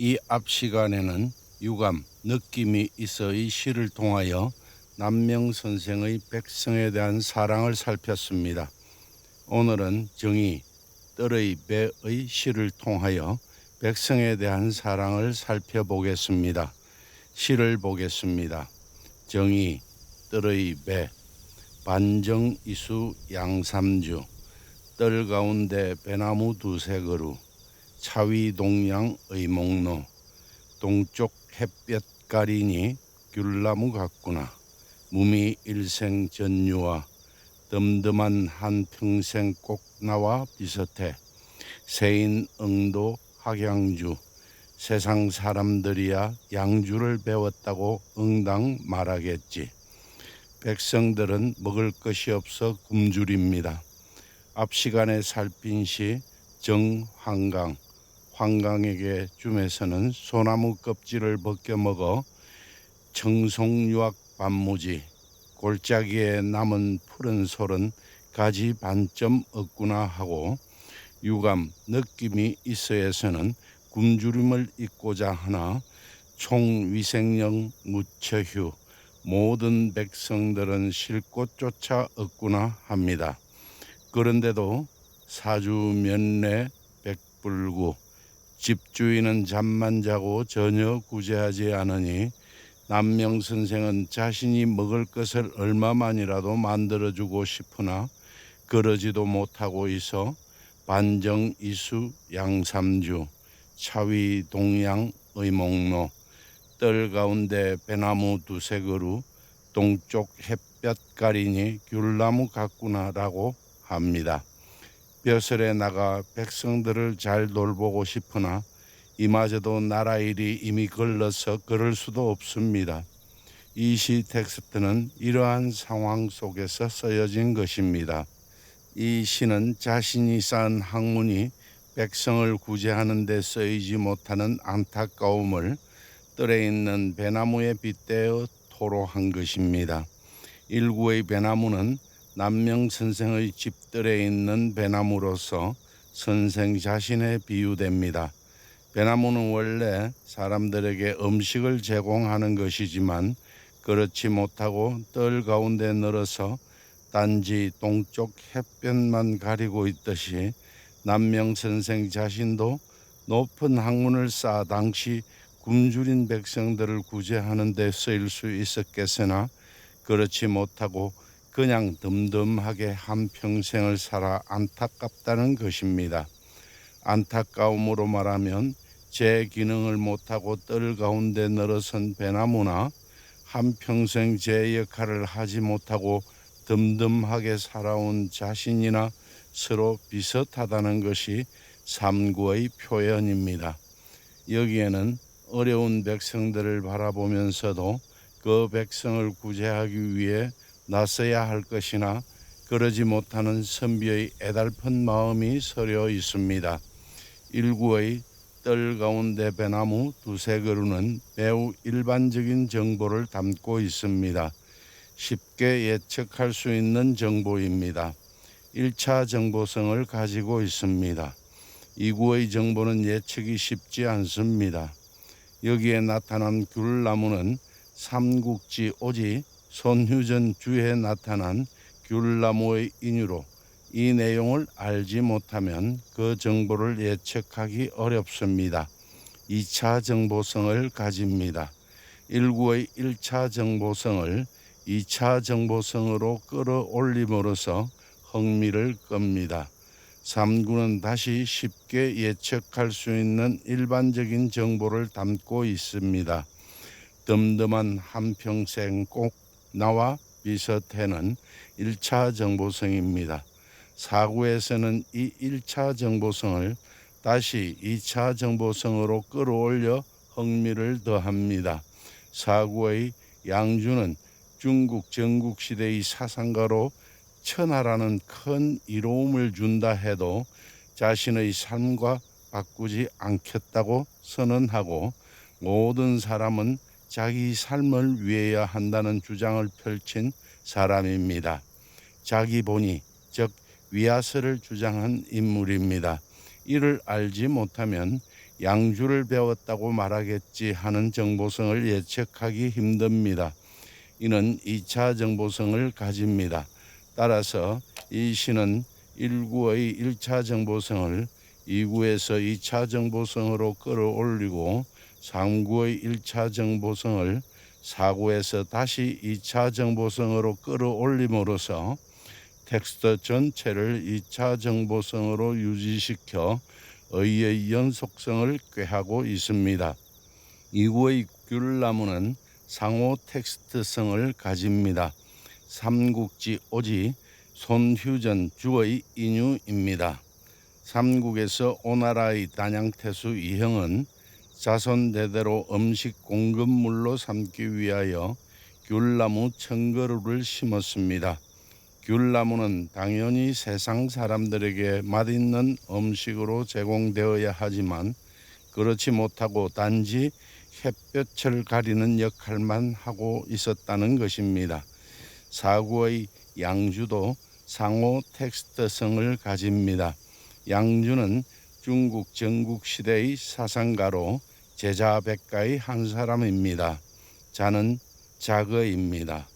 이 앞 시간에는 유감, 느낌이 있어의 시를 통하여 남명 선생의 백성에 대한 사랑을 살폈습니다. 오늘은 정의, 뜰의 배의 시를 통하여 백성에 대한 사랑을 살펴보겠습니다. 시를 보겠습니다. 정의, 뜰의 배, 반정이수 양삼주, 뜰 가운데 배나무 두세 그루, 차위동양 의목로, 동쪽 햇볕 가리니 귤나무 같구나. 무미 일생 전유와 덤덤한 한평생 꼭 나와 비슷해. 세인 응도 학양주, 세상 사람들이야 양주를 배웠다고 응당 말하겠지. 백성들은 먹을 것이 없어 굶주립니다. 앞 시간에 살핀 시 정황강, 황강에게 줌에서는 소나무 껍질을 벗겨 먹어 청송유학 반무지, 골짜기에 남은 푸른 솔은 가지 반점 없구나 하고, 유감, 느낌이 있어에서는 굶주림을 잊고자 하나 총위생령 무처휴, 모든 백성들은 쉴 곳조차 없구나 합니다. 그런데도 사주 면내 백불구, 집주인은 잠만 자고 전혀 구제하지 않으니 남명 선생은 자신이 먹을 것을 얼마만이라도 만들어주고 싶으나 그러지도 못하고 있어 반정이수 양삼주, 차위 동양 의목로, 뜰 가운데 배나무 두세 그루, 동쪽 햇볕 가리니 귤나무 같구나라고 합니다. 벼슬에 나가 백성들을 잘 돌보고 싶으나 이마저도 나라 일이 이미 걸러서 그럴 수도 없습니다. 이 시 텍스트는 이러한 상황 속에서 쓰여진 것입니다. 이 시는 자신이 쌓은 학문이 백성을 구제하는 데 쓰이지 못하는 안타까움을 뜰에 있는 배나무에 빗대어 토로한 것입니다. 일구의 배나무는 남명 선생의 집뜰에 있는 배나무로서 선생 자신에 비유됩니다. 배나무는 원래 사람들에게 음식을 제공하는 것이지만 그렇지 못하고 뜰 가운데 늘어서 단지 동쪽 햇볕만 가리고 있듯이 남명 선생 자신도 높은 학문을 쌓아 당시 굶주린 백성들을 구제하는 데 쓰일 수 있었겠으나 그렇지 못하고 그냥 덤덤하게 한평생을 살아 안타깝다는 것입니다. 안타까움으로 말하면 제 기능을 못하고 뜰 가운데 늘어선 배나무나 한평생 제 역할을 하지 못하고 덤덤하게 살아온 자신이나 서로 비슷하다는 것이 삼구의 표현입니다. 여기에는 어려운 백성들을 바라보면서도 그 백성을 구제하기 위해 나서야 할 것이나 그러지 못하는 선비의 애달픈 마음이 서려 있습니다. 일구의 뜰 가운데 배나무 두세 그루는 매우 일반적인 정보를 담고 있습니다. 쉽게 예측할 수 있는 정보입니다. 1차 정보성을 가지고 있습니다. 2구의 정보는 예측이 쉽지 않습니다. 여기에 나타난 귤나무는 삼국지 오지 손휴전 주에 나타난 귤나무의 인유로 이 내용을 알지 못하면 그 정보를 예측하기 어렵습니다. 2차 정보성을 가집니다. 1구의 1차 정보성을 2차 정보성으로 끌어올림으로써 흥미를 끕니다. 3구는 다시 쉽게 예측할 수 있는 일반적인 정보를 담고 있습니다. 덤덤한 한평생 꼭 나와 비슷해는 1차 정보성입니다. 4구에서는 이 1차 정보성을 다시 2차 정보성으로 끌어올려 흥미를 더합니다. 4구의 양주는 중국 전국시대의 사상가로 천하라는 큰 이로움을 준다 해도 자신의 삶과 바꾸지 않겠다고 선언하고 모든 사람은 자기 삶을 위해야 한다는 주장을 펼친 사람입니다. 자기 본위, 즉 위아서를 주장한 인물입니다. 이를 알지 못하면 양주를 배웠다고 말하겠지 하는 정보성을 예측하기 힘듭니다. 이는 2차 정보성을 가집니다. 따라서 이 시는 1구의 1차 정보성을 2구에서 2차 정보성으로 끌어올리고 3구의 1차 정보성을 4구에서 다시 2차 정보성으로 끌어올림으로써 텍스트 전체를 2차 정보성으로 유지시켜 의의 연속성을 꾀하고 있습니다. 2구의 귤나무는 상호 텍스트성을 가집니다. 삼국지 오지 손휴전 주의 인유입니다. 삼국에서 오나라의 단양태수 이형은 자손 대대로 음식 공급물로 삼기 위하여 귤나무 1000그루를 심었습니다. 귤나무는 당연히 세상 사람들에게 맛있는 음식으로 제공되어야 하지만 그렇지 못하고 단지 햇볕을 가리는 역할만 하고 있었다는 것입니다. 사구의 양주도 상호 텍스트성을 가집니다. 양주는 중국 전국시대의 사상가로 제자백가의 한 사람입니다. 자는 자거입니다.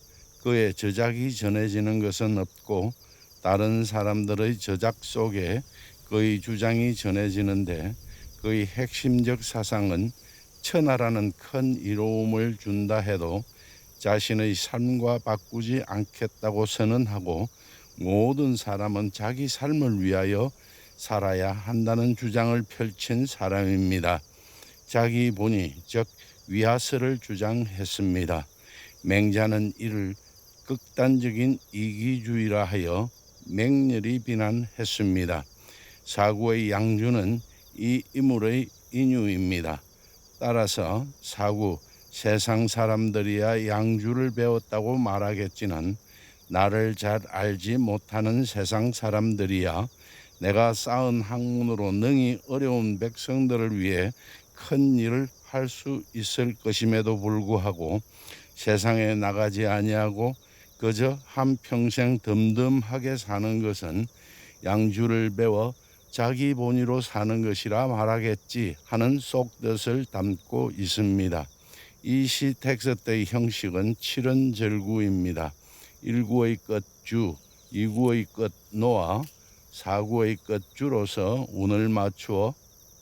그의 저작이 전해지는 것은 없고 다른 사람들의 저작 속에 그의 주장이 전해지는데 그의 핵심적 사상은 천하라는 큰 이로움을 준다 해도 자신의 삶과 바꾸지 않겠다고 선언하고 모든 사람은 자기 삶을 위하여 살아야 한다는 주장을 펼친 사람입니다. 자기 본의 즉 위하스를 주장했습니다. 맹자는 이를 극단적인 이기주의라 하여 맹렬히 비난했습니다. 사구의 양주는 이 인물의 인유입니다. 따라서 사구 세상 사람들이야 양주를 배웠다고 말하겠지만 나를 잘 알지 못하는 세상 사람들이야 내가 쌓은 학문으로 능히 어려운 백성들을 위해 큰 일을 할 수 있을 것임에도 불구하고 세상에 나가지 아니하고 그저 한평생 덤덤하게 사는 것은 양주를 배워 자기 본의로 사는 것이라 말하겠지 하는 속뜻을 담고 있습니다. 이 시 텍스트의 형식은 7원절구입니다. 1구의 끝주, 2구의 끝노와 4구의 끝주로서 운을 맞추어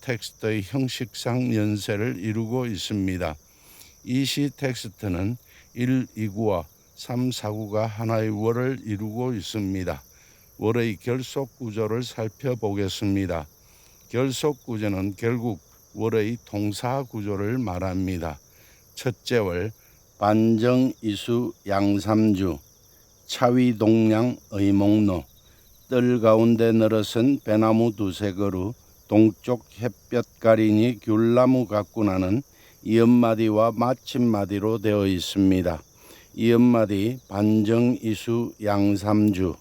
텍스트의 형식상 연세를 이루고 있습니다. 이 시 텍스트는 1, 2구와 3, 4구가 하나의 월을 이루고 있습니다. 월의 결속 구조를 살펴보겠습니다. 결속 구조는 결국 월의 동사 구조를 말합니다. 첫째 월 반정이수 양삼주 차위동양 의목로 뜰 가운데 늘어선 배나무 두세 그루 동쪽 햇볕 가리니 귤나무 가꾸나는 이엄마디와 마침마디로 되어 있습니다. 이엄마디 반정이수 양삼주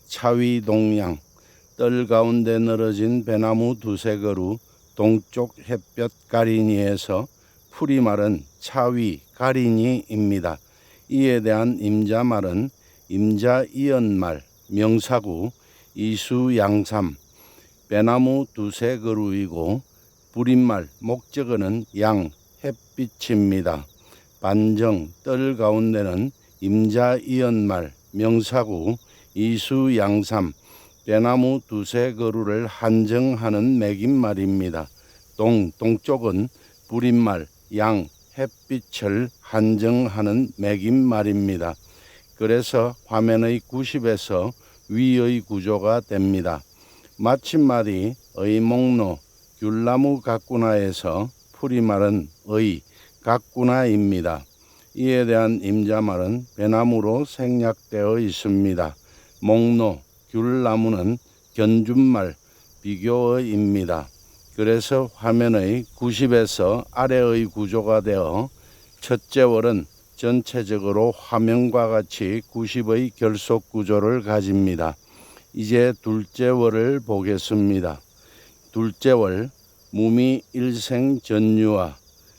차위동양 뜰 가운데 늘어진 배나무 두세 그루 동쪽 햇볕 가리니에서 풀이 마른 차위 가리니입니다. 이에 대한 임자말은 임자이언말 명사구 이수양삼 배나무 두세 그루이고 불임말 목적어는 양 햇빛입니다. 반정 뜰 가운데는 임자이언말 명사구 이수양삼 배나무 두세 그루를 한정하는 매김말입니다. 동쪽은 불임말 양 햇빛을 한정하는 매김말입니다. 그래서 화면의 90에서 위의 구조가 됩니다. 마침말이 의목로 귤나무 가꾸나에서 풀이말은 의 가꾸나입니다. 이에 대한 임자말은 배나무로 생략되어 있습니다. 목로 귤나무는 견준말 비교어입니다. 그래서 화면의 90에서 아래의 구조가 되어 첫째 월은 전체적으로 화면과 같이 90의 결속 구조를 가집니다. 이제 둘째 월을 보겠습니다. 둘째 월 무미 일생 전유와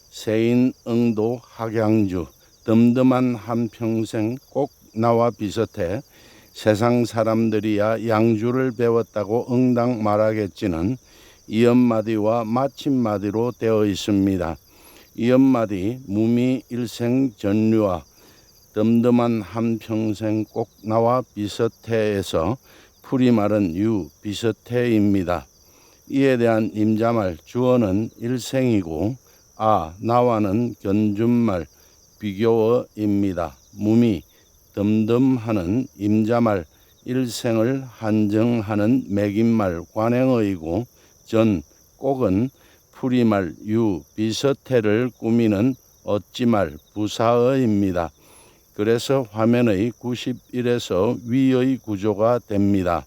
세인 응도 학양주 덤덤한 한평생 꼭 나와 비슷해 세상 사람들이야 양주를 배웠다고 응당 말하겠지는 이연마디와 마침마디로 되어 있습니다. 이연마디 무미 일생 전류와 덤덤한 한평생 꼭 나와 비슷해에서 풀이 마른 유 비슷해입니다. 이에 대한 임자말 주어는 일생이고 나와는 견준말 비교어입니다. 무미 덤덤하는 임자말 일생을 한정하는 매김말 관행어이고 전 꼭은 풀이말 유 비슷해를 꾸미는 어찌말 부사어입니다. 그래서 화면의 91에서 위의 구조가 됩니다.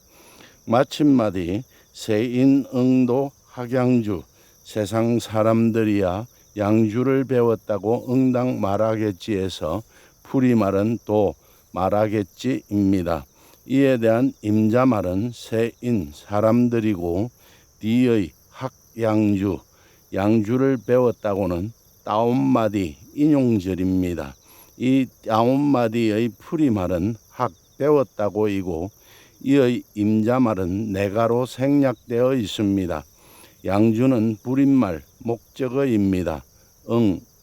마침마디 세인응도 학양주 세상 사람들이야 양주를 배웠다고 응당 말하겠지에서 풀이말은 또 말하겠지입니다. 이에 대한 임자말은 세인 사람들이고 뒤의 학양주 양주를 배웠다고는 다운마디 인용절입니다. 이 다운마디의 풀이말은 학 배웠다고이고 이의 임자말은 내가로 생략되어 있습니다. 양주는 불임말 목적어입니다.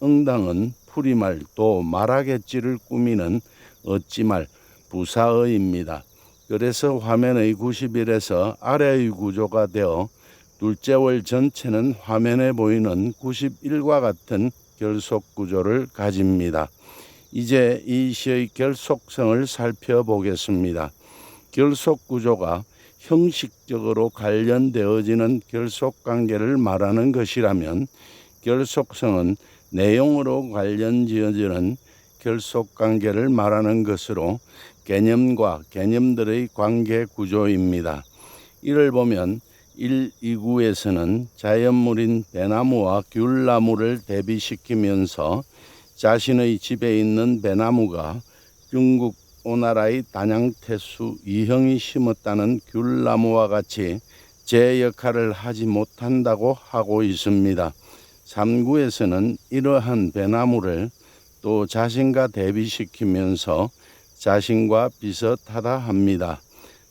응당은 풀이말 또 말하겠지를 꾸미는 어찌말 부사어입니다. 그래서 화면의 91에서 아래의 구조가 되어 둘째 월 전체는 화면에 보이는 91과 같은 결속 구조를 가집니다. 이제 이 시의 결속성을 살펴보겠습니다. 결속 구조가 형식적으로 관련되어지는 결속 관계를 말하는 것이라면 결속성은 내용으로 관련지어지는 결속 관계를 말하는 것으로 개념과 개념들의 관계 구조입니다. 이를 보면 1, 2구에서는 자연물인 배나무와 귤나무를 대비시키면서 자신의 집에 있는 배나무가 중국 오나라의 단양태수 이형이 심었다는 귤나무와 같이 제 역할을 하지 못한다고 하고 있습니다. 3구에서는 이러한 배나무를 또 자신과 대비시키면서 자신과 비슷하다 합니다.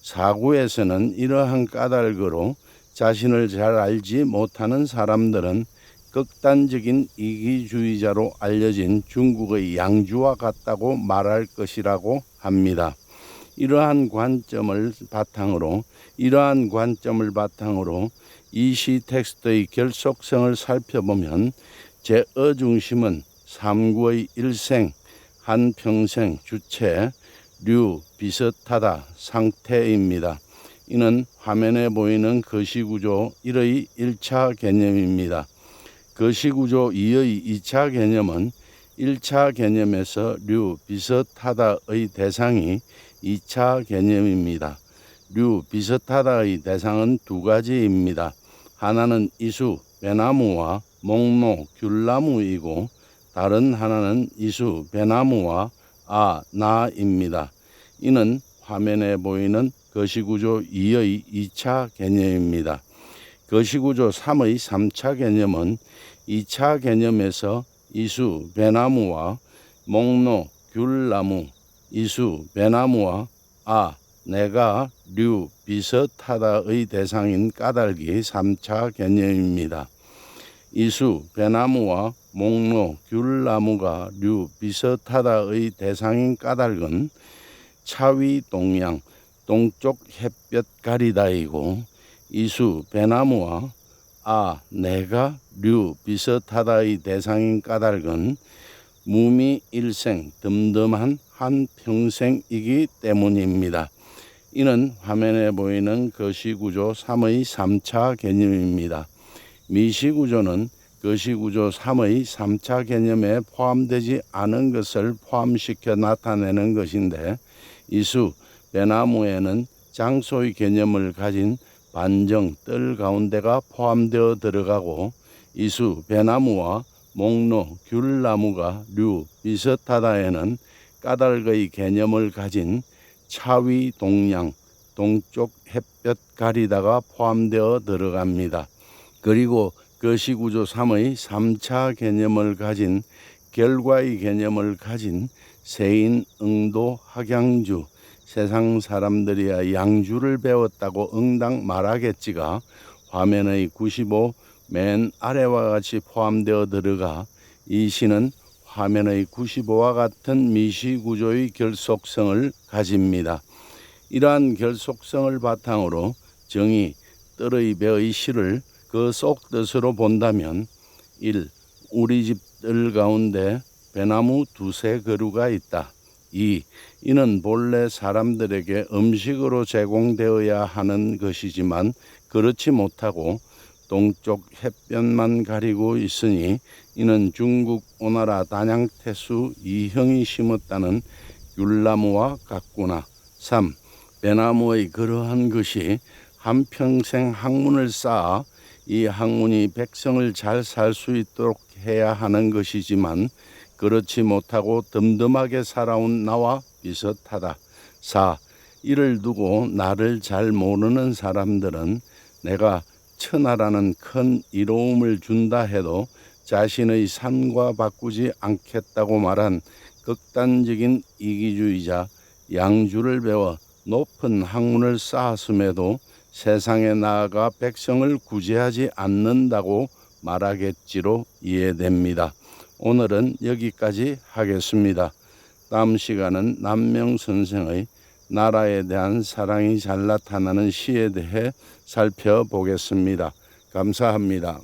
4구에서는 이러한 까닭으로 자신을 잘 알지 못하는 사람들은 극단적인 이기주의자로 알려진 중국의 양주와 같다고 말할 것이라고 합니다. 이러한 관점을 바탕으로 이 시 텍스트의 결속성을 살펴보면 제어 중심은 3구의 일생, 한평생, 주체, 류, 비슷하다, 상태입니다. 이는 화면에 보이는 거시구조 1의 1차 개념입니다. 거시구조 2의 2차 개념은 1차 개념에서 류, 비슷하다의 대상이 2차 개념입니다. 류, 비슷하다의 대상은 두 가지입니다. 하나는 이수, 배나무와 목로, 귤나무이고 다른 하나는 이수, 배나무와 나입니다. 이는 화면에 보이는 거시구조 2의 2차 개념입니다. 거시구조 3의 3차 개념은 2차 개념에서 이수, 배나무와 목로, 귤나무, 이수, 배나무와 내가, 류, 비슷하다의 대상인 까닭이 3차 개념입니다. 이수, 배나무와 목로, 귤나무가 류, 비슷하다의 대상인 까닭은 차위 동양, 동쪽 햇볕 가리다이고 이수, 배나무와 내가, 류, 비슷하다의 대상인 까닭은 무미 일생, 덤덤한 한평생이기 때문입니다. 이는 화면에 보이는 거시구조 3의 3차 개념입니다. 미시구조는 거시구조 3의 3차 개념에 포함되지 않은 것을 포함시켜 나타내는 것인데 이수, 배나무에는 장소의 개념을 가진 반정, 뜰 가운데가 포함되어 들어가고 이수, 배나무와 목로, 귤나무가 류, 비슷하다에는 까닭의 개념을 가진 차위 동양, 동쪽 햇볕 가리다가 포함되어 들어갑니다. 그리고 거시구조 3의 3차 개념을 가진 결과의 개념을 가진 세인, 응도, 학양주, 세상 사람들이야 양주를 배웠다고 응당 말하겠지가 화면의 95 맨 아래와 같이 포함되어 들어가 이 시는 화면의 95와 같은 미시 구조의 결속성을 가집니다. 이러한 결속성을 바탕으로 정의 뜰의 배의 시를 그 속 뜻으로 본다면 1. 우리 집 뜰 가운데 배나무 두세 그루가 있다. 2. 이는 본래 사람들에게 음식으로 제공되어야 하는 것이지만 그렇지 못하고 동쪽 햇볕만 가리고 있으니 이는 중국 오나라 단양태수 이형이 심었다는 귤나무와 같구나. 3. 배나무의 그러한 것이 한평생 학문을 쌓아 이 학문이 백성을 잘 살 수 있도록 해야 하는 것이지만 그렇지 못하고 덤덤하게 살아온 나와 비슷하다. 4. 이를 두고 나를 잘 모르는 사람들은 내가 천하라는 큰 이로움을 준다 해도 자신의 삶과 바꾸지 않겠다고 말한 극단적인 이기주의자 양주를 배워 높은 학문을 쌓았음에도 세상에 나아가 백성을 구제하지 않는다고 말하겠지로 이해됩니다. 오늘은 여기까지 하겠습니다. 다음 시간은 남명 선생의 나라에 대한 사랑이 잘 나타나는 시에 대해 살펴보겠습니다. 감사합니다.